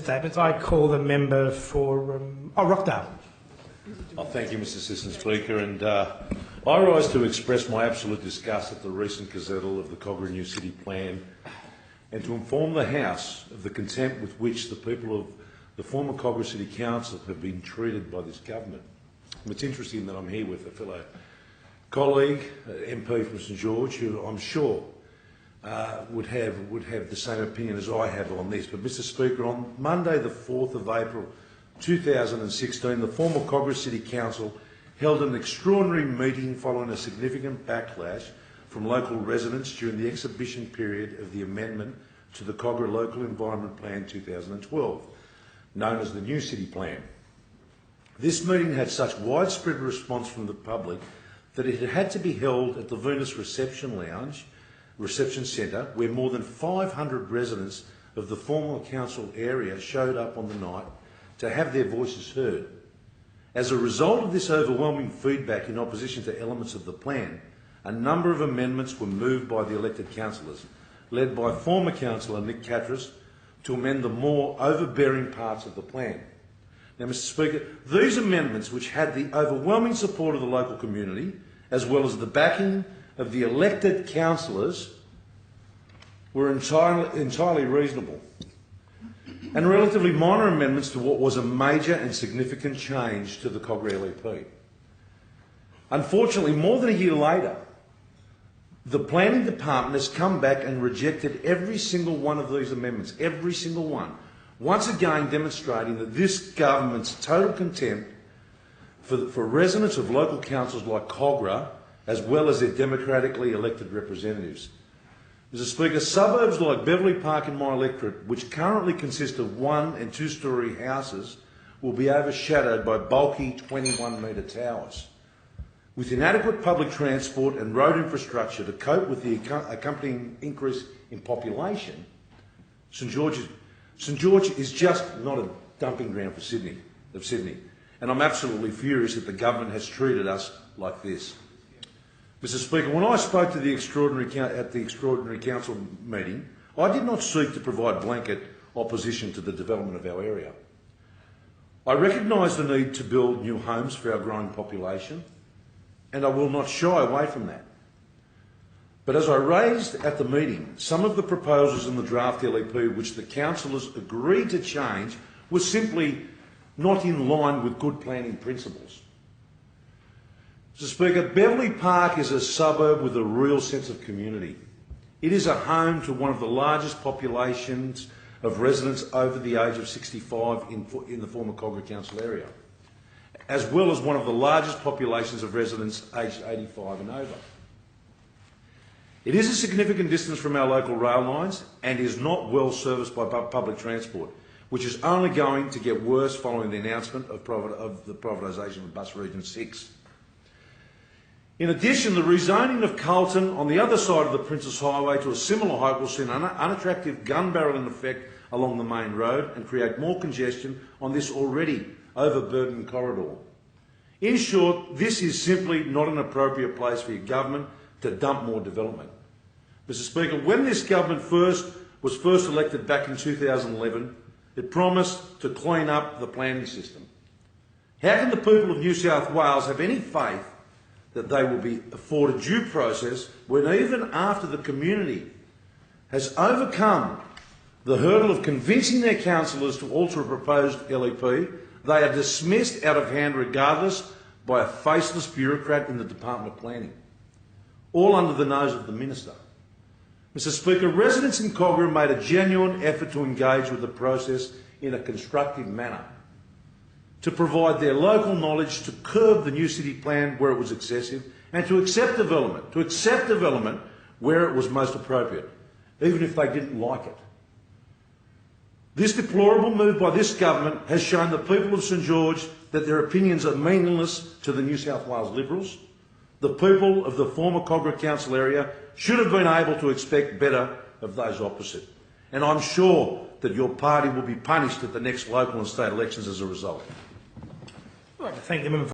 Statements. I call the member for Rockdale. Oh, thank you, Mr Assistant Speaker. And I rise to express my absolute disgust at the recent gazettal of the Kogarah New City Plan and to inform the House of the contempt with which the people of the former Kogarah City Council have been treated by this government. And it's interesting that I'm here with a fellow colleague, MP from St George, who I'm sure would have the same opinion as I have on this. But, Mr Speaker, on Monday the 4th of April 2016, the former Kogarah City Council held an extraordinary meeting following a significant backlash from local residents during the exhibition period of the amendment to the Kogarah Local Environment Plan 2012, known as the New City Plan. This meeting had such widespread response from the public that it had to be held at the Venus Reception Centre, where more than 500 residents of the former council area showed up on the night to have their voices heard. As a result of this overwhelming feedback in opposition to elements of the plan, a number of amendments were moved by the elected councillors, led by former councillor Nick Catras, to amend the more overbearing parts of the plan. Now, Mr Speaker, these amendments, which had the overwhelming support of the local community, as well as the backing of the elected councillors, were entirely reasonable and relatively minor amendments to what was a major and significant change to the Kogarah LEP. Unfortunately, more than a year later, the planning department has come back and rejected every single one of these amendments, every single one, once again demonstrating that this government's total contempt for residents of local councils like Kogarah, as well as their democratically elected representatives. Mr Speaker, suburbs like Beverley Park in my electorate, which currently consist of 1- and 2-storey houses, will be overshadowed by bulky 21-metre towers. With inadequate public transport and road infrastructure to cope with the accompanying increase in population, St George is just not a dumping ground for Sydney. And I'm absolutely furious that the government has treated us like this. Mr Speaker, when I spoke to at the extraordinary council meeting, I did not seek to provide blanket opposition to the development of our area. I recognise the need to build new homes for our growing population, and I will not shy away from that. But as I raised at the meeting, some of the proposals in the draft LEP which the councillors agreed to change were simply not in line with good planning principles. Mr Speaker, Beverley Park is a suburb with a real sense of community. It is a home to one of the largest populations of residents over the age of 65 in the former Kogarah Council area, as well as one of the largest populations of residents aged 85 and over. It is a significant distance from our local rail lines and is not well serviced by public transport, which is only going to get worse following the announcement of the privatisation of Bus Region 6. In addition, the rezoning of Carlton on the other side of the Princes Highway to a similar height will send an unattractive gun barrelling effect along the main road and create more congestion on this already overburdened corridor. In short, this is simply not an appropriate place for your government to dump more development. Mr Speaker, when this government was first elected back in 2011, it promised to clean up the planning system. How can the people of New South Wales have any faith that they will be afforded due process when even after the community has overcome the hurdle of convincing their councillors to alter a proposed LEP, they are dismissed out of hand regardless by a faceless bureaucrat in the Department of Planning, all under the nose of the Minister? Mr Speaker, residents in Kogarah made a genuine effort to engage with the process in a constructive manner, to provide their local knowledge to curb the new city plan where it was excessive and to accept development where it was most appropriate, even if they didn't like it. This deplorable move by this government has shown the people of St George that their opinions are meaningless to the New South Wales Liberals. The people of the former Kogarah Council area should have been able to expect better of those opposite. And I'm sure that your party will be punished at the next local and state elections as a result. I'd like to thank the member.